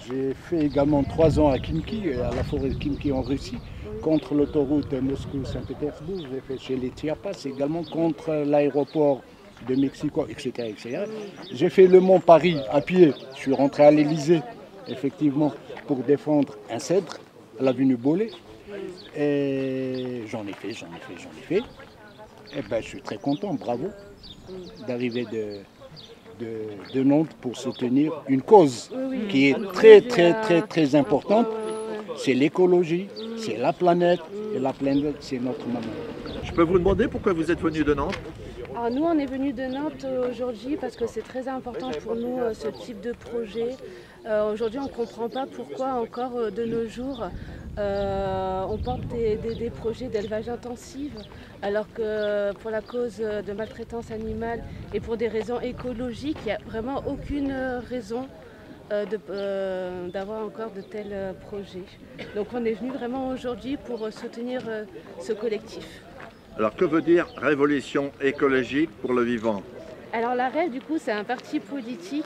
J'ai fait également 3 ans à Khimki, à la forêt de Khimki en Russie, contre l'autoroute Moscou-Saint-Pétersbourg. J'ai fait chez les Chiapas, également contre l'aéroport de Mexico, etc. etc. J'ai fait le Mont Paris à pied. Je suis rentré à l'Élysée, effectivement, pour défendre un cèdre à l'avenue Bollé. Et j'en ai fait. Et ben, je suis très content, bravo, d'arriver de Nantes pour soutenir une cause qui est très importante. C'est l'écologie, c'est la planète, et la planète, c'est notre maman. Je peux vous demander pourquoi vous êtes venu de Nantes? Alors nous, on est venu de Nantes aujourd'hui parce que c'est très important pour nous ce type de projet. Aujourd'hui, on ne comprend pas pourquoi encore de nos jours on porte des projets d'élevage intensif, alors que pour la cause de maltraitance animale et pour des raisons écologiques, il n'y a vraiment aucune raison d'avoir encore de tels projets. Donc on est venu vraiment aujourd'hui pour soutenir ce collectif. Alors que veut dire révolution écologique pour le vivant? Alors la REV, du coup, c'est un parti politique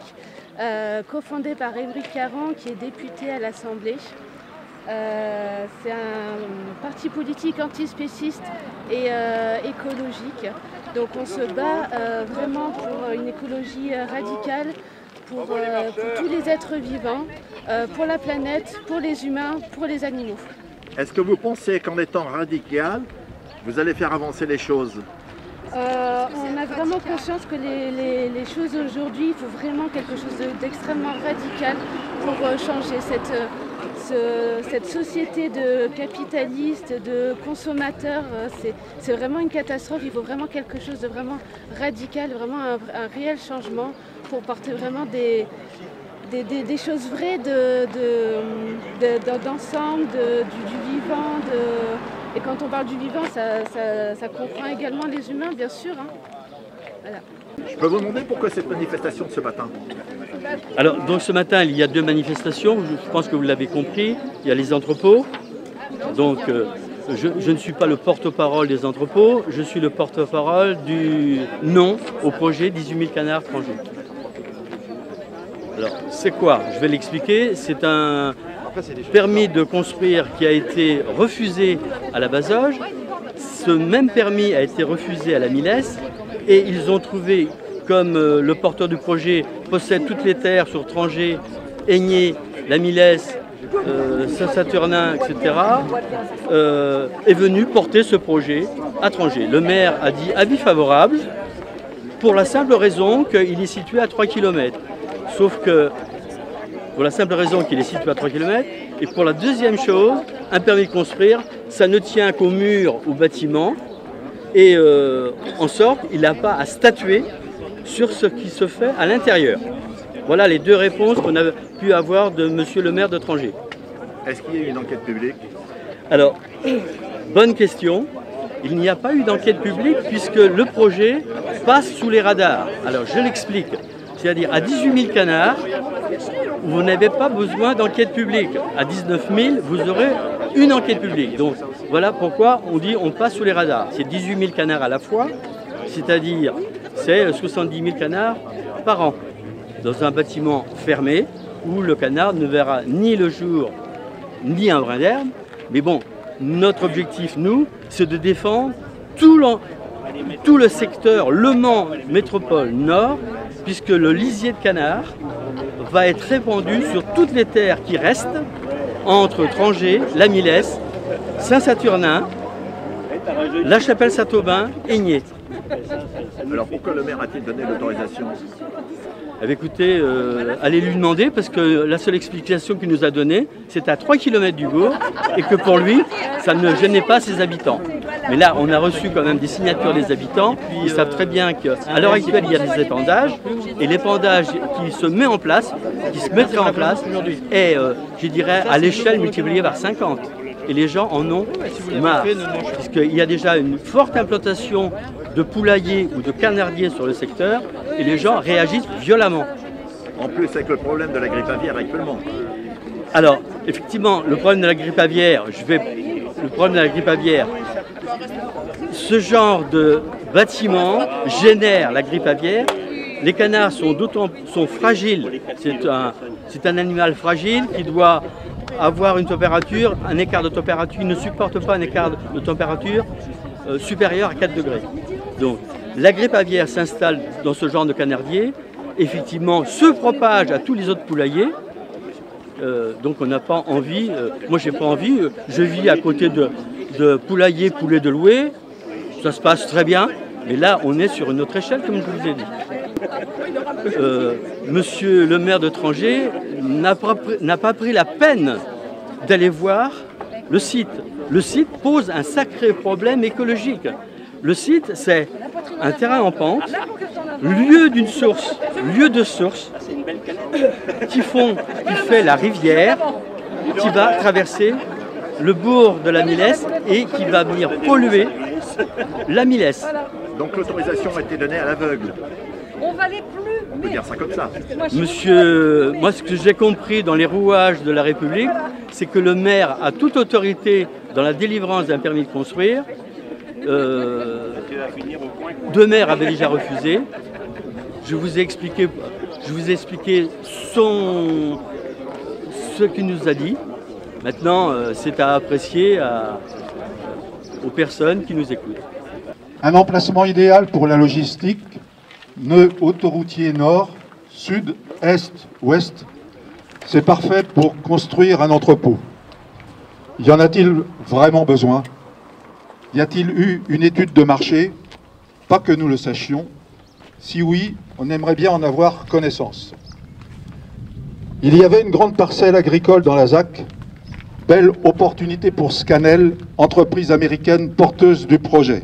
cofondé par Émeric Caron, qui est député à l'Assemblée. C'est un parti politique antispéciste et écologique. Donc on se bat vraiment pour une écologie radicale, pour tous les êtres vivants, pour la planète, pour les humains, pour les animaux. Est-ce que vous pensez qu'en étant radical, vous allez faire avancer les choses? On a vraiment conscience que les choses aujourd'hui, il faut vraiment quelque chose d'extrêmement radical pour changer cette société de capitalistes, de consommateurs. C'est vraiment une catastrophe. Il faut vraiment quelque chose de vraiment radical, vraiment un réel changement pour porter vraiment des choses vraies d'ensemble, du vivant. Et quand on parle du vivant, ça comprend également les humains, bien sûr. Hein. Voilà. Je peux vous demander pourquoi cette manifestation de ce matin? Alors, donc ce matin, il y a 2 manifestations, je pense que vous l'avez compris. Il y a les entrepôts. Donc, je ne suis pas le porte-parole des entrepôts, je suis le porte-parole du non au projet 18 000 canards étrangers. Alors, c'est quoi? Je vais l'expliquer. C'est un permis de construire qui a été refusé à la Bazoge. Ce même permis a été refusé à la Milès et ils ont trouvé, comme le porteur du projet possède toutes les terres sur Trangé, Aigné, la Milès, Saint-Saturnin, etc., est venu porter ce projet à Trangé. Le maire a dit avis favorable pour la simple raison qu'il est situé à 3 km. Sauf que pour la simple raison qu'il est situé à 3 km. Et pour la deuxième chose, un permis de construire, ça ne tient qu'au mur, au bâtiment. Et en sorte, il n'a pas à statuer sur ce qui se fait à l'intérieur. Voilà les 2 réponses qu'on a pu avoir de monsieur le maire de Trangé. Est-ce qu'il y a eu une enquête publique? Alors, bonne question. Il n'y a pas eu d'enquête publique puisque le projet passe sous les radars. Alors, je l'explique. C'est-à-dire à 18 000 canards, vous n'avez pas besoin d'enquête publique. À 19 000, vous aurez une enquête publique. Donc voilà pourquoi on dit on passe sous les radars. C'est 18 000 canards à la fois, c'est-à-dire c'est 70 000 canards par an. Dans un bâtiment fermé où le canard ne verra ni le jour ni un brin d'herbe. Mais bon, notre objectif, nous, c'est de défendre tout le secteur Le Mans Métropole Nord, puisque le lisier de canard va être répandu sur toutes les terres qui restent entre Trangé, la Milès, Saint-Saturnin, la Chapelle-Saint-Aubin et Aigné. Alors pourquoi le maire a-t-il donné l'autorisation? Écoutez, allez lui demander parce que la seule explication qu'il nous a donnée, c'est à 3 km du bourg et que pour lui, ça ne gênait pas ses habitants. Mais là, on a reçu quand même des signatures des habitants. Ils savent très bien qu'à l'heure actuelle, il y a des épandages et l'épandage qui se met en place, qui se mettrait en place, est, je dirais, à l'échelle multipliée par 50. Et les gens en ont marre, puisqu'il y a déjà une forte implantation de poulaillers ou de canardiers sur le secteur, et les gens réagissent violemment. En plus avec le problème de la grippe aviaire actuellement. Alors, effectivement, le problème de la grippe aviaire, ce genre de bâtiment génère la grippe aviaire Les canards sont fragiles. C'est un animal fragile qui doit avoir une température, un écart de température. Il ne supporte pas un écart de température supérieur à 4 degrés. Donc, la grippe aviaire s'installe dans ce genre de canardier, effectivement se propage à tous les autres poulaillers. Donc on n'a pas envie, moi j'ai pas envie, je vis à côté de poulailler, poulet de louer, ça se passe très bien, mais là on est sur une autre échelle comme je vous ai dit. Monsieur le maire de Trangé n'a pas pris la peine d'aller voir le site. Le site pose un sacré problème écologique. Le site, c'est un terrain en pente, lieu de source qui fait la rivière, qui va traverser le bourg de la Millesse et qui va venir polluer la Millesse. Donc l'autorisation a été donnée à l'aveugle. On valait plus. On peut dire ça comme ça. Monsieur, moi ce que j'ai compris dans les rouages de la République, c'est que le maire a toute autorité dans la délivrance d'un permis de construire. 2 maires avaient déjà refusé. Je vous ai expliqué ce qu'il nous a dit. Maintenant, c'est à apprécier aux personnes qui nous écoutent. Un emplacement idéal pour la logistique, nœud autoroutier nord, sud, est, ouest. C'est parfait pour construire un entrepôt. Y en a-t-il vraiment besoin ? Y a-t-il eu une étude de marché? Pas que nous le sachions. Si oui, on aimerait bien en avoir connaissance. Il y avait une grande parcelle agricole dans la ZAC. Belle opportunité pour Scanel, entreprise américaine porteuse du projet.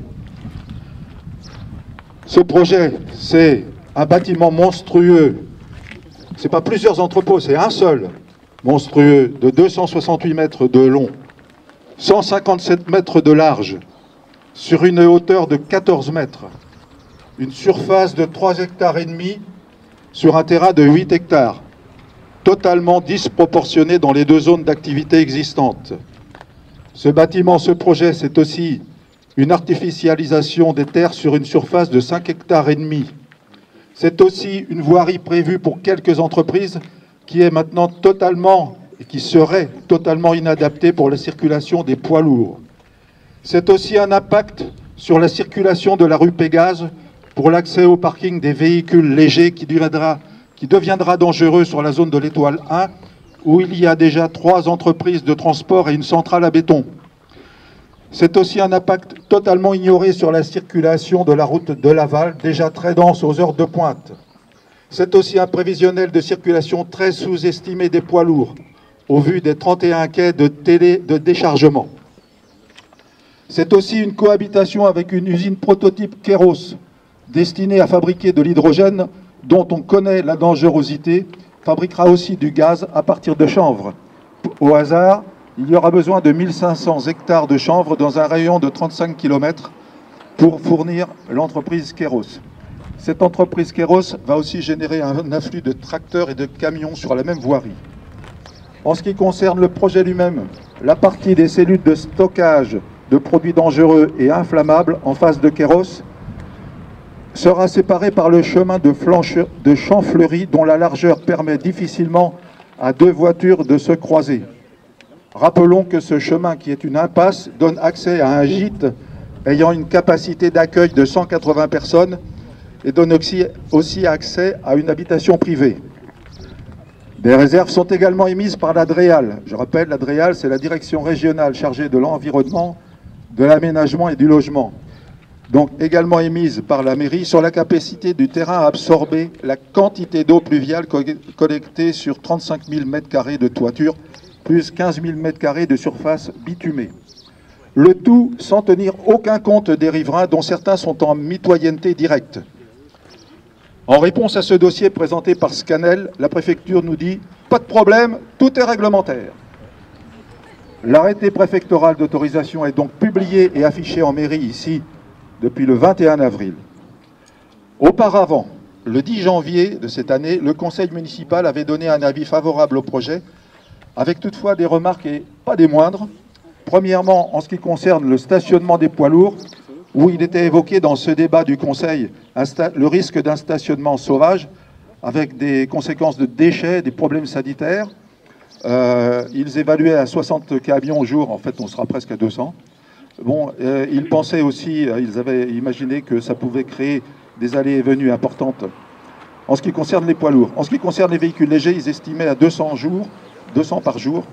Ce projet, c'est un bâtiment monstrueux. C'est pas plusieurs entrepôts, c'est un seul monstrueux de 268 mètres de long, 157 mètres de large, sur une hauteur de 14 mètres, une surface de 3,5 hectares sur un terrain de 8 hectares, totalement disproportionné dans les 2 zones d'activité existantes. Ce bâtiment, ce projet, c'est aussi une artificialisation des terres sur une surface de 5,5 hectares. C'est aussi une voirie prévue pour quelques entreprises qui est maintenant totalement, et qui serait totalement inadaptée pour la circulation des poids lourds. C'est aussi un impact sur la circulation de la rue Pégase pour l'accès au parking des véhicules légers qui deviendra dangereux sur la zone de l'Étoile 1 où il y a déjà 3 entreprises de transport et une centrale à béton. C'est aussi un impact totalement ignoré sur la circulation de la route de Laval, déjà très dense aux heures de pointe. C'est aussi un prévisionnel de circulation très sous-estimé des poids lourds, au vu des 31 quais de déchargement. C'est aussi une cohabitation avec une usine prototype Kéros, destinée à fabriquer de l'hydrogène dont on connaît la dangerosité, fabriquera aussi du gaz à partir de chanvre. Au hasard, il y aura besoin de 1500 hectares de chanvre dans un rayon de 35 km pour fournir l'entreprise Kéros. Cette entreprise Kéros va aussi générer un afflux de tracteurs et de camions sur la même voirie. En ce qui concerne le projet lui-même, la partie des cellules de stockage de produits dangereux et inflammables en face de Kéros sera séparée par le chemin de Champfleury dont la largeur permet difficilement à 2 voitures de se croiser. Rappelons que ce chemin, qui est une impasse, donne accès à un gîte ayant une capacité d'accueil de 180 personnes et donne aussi accès à une habitation privée. Des réserves sont également émises par la DREAL. Je rappelle, la DREAL, c'est la direction régionale chargée de l'environnement, de l'aménagement et du logement. Donc également émise par la mairie sur la capacité du terrain à absorber la quantité d'eau pluviale collectée sur 35 000 m² de toiture, plus 15 000 m² de surface bitumée. Le tout sans tenir aucun compte des riverains dont certains sont en mitoyenneté directe. En réponse à ce dossier présenté par Scanel, la préfecture nous dit « Pas de problème, tout est réglementaire ». L'arrêté préfectoral d'autorisation est donc publié et affiché en mairie ici depuis le 21 avril. Auparavant, le 10 janvier de cette année, le conseil municipal avait donné un avis favorable au projet, avec toutefois des remarques et pas des moindres. Premièrement, en ce qui concerne le stationnement des poids lourds, où il était évoqué dans ce débat du Conseil le risque d'un stationnement sauvage avec des conséquences de déchets, des problèmes sanitaires. Ils évaluaient à 60 camions au jour, en fait on sera presque à 200. Bon, ils pensaient aussi, ils avaient imaginé que ça pouvait créer des allées et venues importantes en ce qui concerne les poids lourds. En ce qui concerne les véhicules légers, ils estimaient à 200 par jour,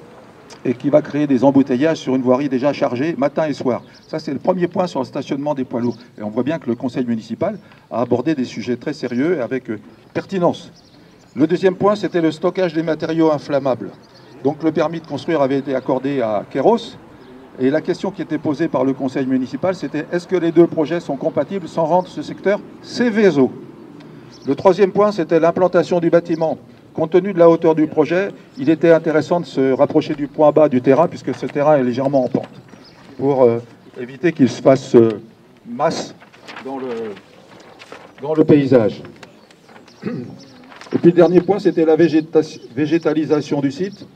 et qui va créer des embouteillages sur une voirie déjà chargée matin et soir. Ça, c'est le premier point sur le stationnement des poids lourds. Et on voit bien que le conseil municipal a abordé des sujets très sérieux et avec pertinence. Le deuxième point, c'était le stockage des matériaux inflammables. Donc le permis de construire avait été accordé à Kéros, et la question qui était posée par le conseil municipal, c'était est-ce que les deux projets sont compatibles sans rendre ce secteur Céveso? Le troisième point, c'était l'implantation du bâtiment. Compte tenu de la hauteur du projet, il était intéressant de se rapprocher du point bas du terrain, puisque ce terrain est légèrement en pente, pour éviter qu'il se fasse masse dans le paysage. Et puis le dernier point, c'était la végétalisation du site.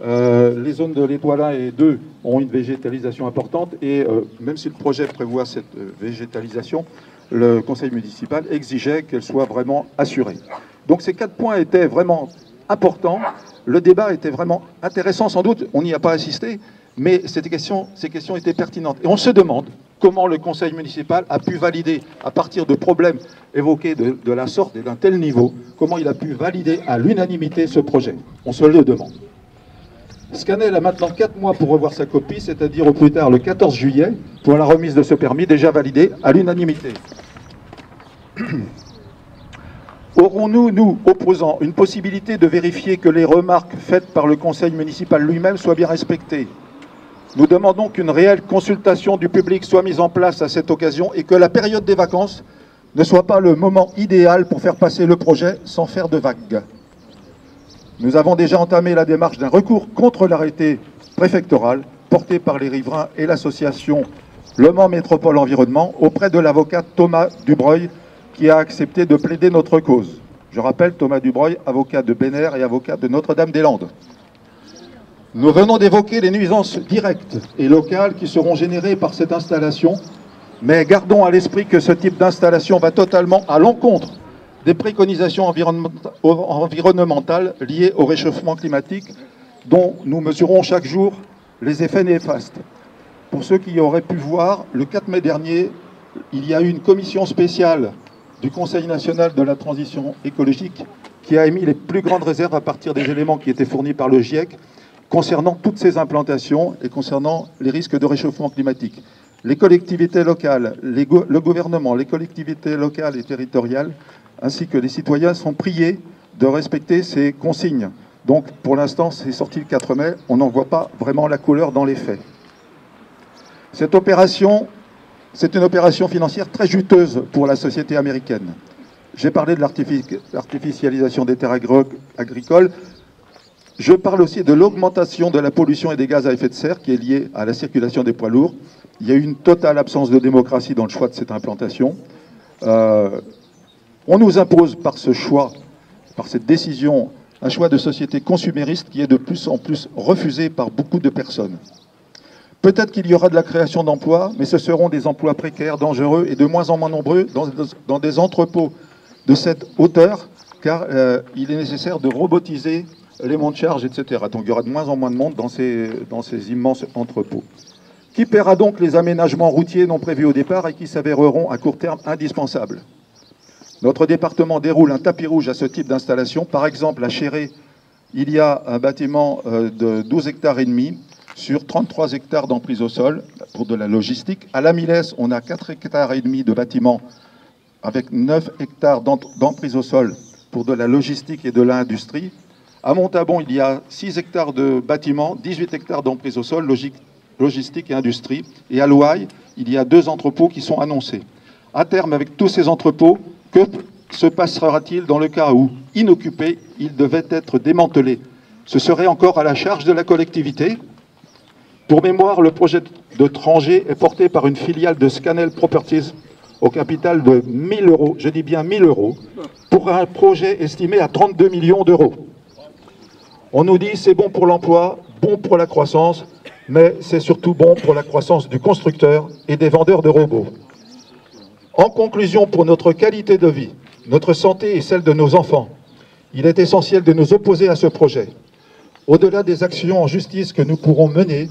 Les zones de l'Étoile 1 et 2 ont une végétalisation importante, et même si le projet prévoit cette végétalisation, le conseil municipal exigeait qu'elle soit vraiment assurée. Donc ces 4 points étaient vraiment importants. Le débat était vraiment intéressant, sans doute. On n'y a pas assisté, mais ces questions étaient pertinentes. Et on se demande comment le conseil municipal a pu valider, à partir de problèmes évoqués de la sorte et d'un tel niveau, comment il a pu valider à l'unanimité ce projet. On se le demande. Scanel a maintenant 4 mois pour revoir sa copie, c'est-à-dire au plus tard le 14 juillet, pour la remise de ce permis déjà validé à l'unanimité. Aurons-nous, nous, opposants, une possibilité de vérifier que les remarques faites par le conseil municipal lui-même soient bien respectées? Nous demandons qu'une réelle consultation du public soit mise en place à cette occasion et que la période des vacances ne soit pas le moment idéal pour faire passer le projet sans faire de vagues. Nous avons déjà entamé la démarche d'un recours contre l'arrêté préfectoral porté par les riverains et l'association Le Mans Métropole Environnement auprès de l'avocat Thomas Dubreuil, qui a accepté de plaider notre cause. Je rappelle, Thomas Dubreuil, avocat de Bénère et avocat de Notre-Dame-des-Landes. Nous venons d'évoquer les nuisances directes et locales qui seront générées par cette installation, mais gardons à l'esprit que ce type d'installation va totalement à l'encontre des préconisations environnementales liées au réchauffement climatique dont nous mesurons chaque jour les effets néfastes. Pour ceux qui auraient pu voir, le 4 mai dernier, il y a eu une commission spéciale du Conseil national de la transition écologique qui a émis les plus grandes réserves à partir des éléments qui étaient fournis par le GIEC concernant toutes ces implantations et concernant les risques de réchauffement climatique. Les collectivités locales, le gouvernement, les collectivités locales et territoriales, ainsi que les citoyens sont priés de respecter ces consignes. Donc pour l'instant, c'est sorti le 4 mai, on n'en voit pas vraiment la couleur dans les faits. Cette opération, c'est une opération financière très juteuse pour la société américaine. J'ai parlé de l'artificialisation des terres agricoles. Je parle aussi de l'augmentation de la pollution et des gaz à effet de serre qui est liée à la circulation des poids lourds. Il y a eu une totale absence de démocratie dans le choix de cette implantation. On nous impose par ce choix, par cette décision, un choix de société consumériste qui est de plus en plus refusé par beaucoup de personnes. Peut-être qu'il y aura de la création d'emplois, mais ce seront des emplois précaires, dangereux et de moins en moins nombreux dans des entrepôts de cette hauteur, car il est nécessaire de robotiser les monts de charge, etc. Donc il y aura de moins en moins de monde dans ces immenses entrepôts. Qui paiera donc les aménagements routiers non prévus au départ et qui s'avéreront à court terme indispensables? Notre département déroule un tapis rouge à ce type d'installation. Par exemple, à Chéré, il y a un bâtiment de 12 hectares et demi sur 33 hectares d'emprise au sol pour de la logistique. À La Millesse, on a 4 hectares et demi de bâtiments avec 9 hectares d'emprise au sol pour de la logistique et de l'industrie. À Montabon, il y a 6 hectares de bâtiments, 18 hectares d'emprise au sol, logistique et industrie. Et à Louaille, il y a 2 entrepôts qui sont annoncés. À terme, avec tous ces entrepôts, que se passera-t-il dans le cas où, inoccupés, ils devaient être démantelés? Ce serait encore à la charge de la collectivité. Pour mémoire, le projet de Trangé est porté par une filiale de Scanel Properties au capital de 1 000 euros, je dis bien 1 000 euros, pour un projet estimé à 32 millions d'euros. On nous dit c'est bon pour l'emploi, bon pour la croissance, mais c'est surtout bon pour la croissance du constructeur et des vendeurs de robots. En conclusion, pour notre qualité de vie, notre santé et celle de nos enfants, il est essentiel de nous opposer à ce projet. Au-delà des actions en justice que nous pourrons mener,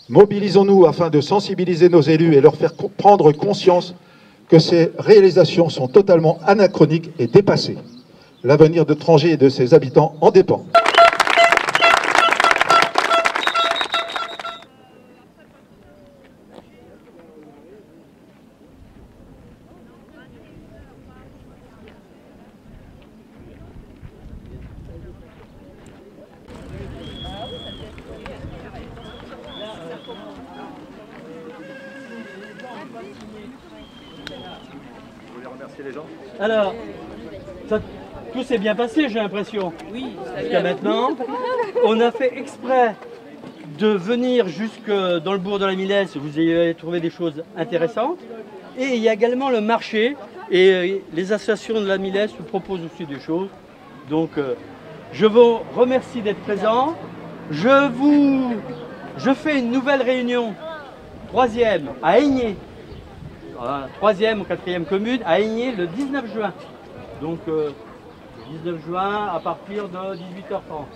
mobilisons-nous afin de sensibiliser nos élus et leur faire prendre conscience que ces réalisations sont totalement anachroniques et dépassées. L'avenir de Trangé et de ses habitants en dépend. Vous voulez remercier les gens? Alors, tout s'est bien passé, j'ai l'impression. Oui, jusqu'à maintenant. On a fait exprès de venir jusque dans le bourg de la Milesse, vous avez trouvé des choses intéressantes. Et il y a également le marché, et les associations de la Milesse vous proposent aussi des choses. Donc, je vous remercie d'être présents. Je fais une nouvelle réunion, 3e, à Aigné. 3e ou 4e commune, à Aigné, le 19 juin. Donc, 19 juin à partir de 18h30.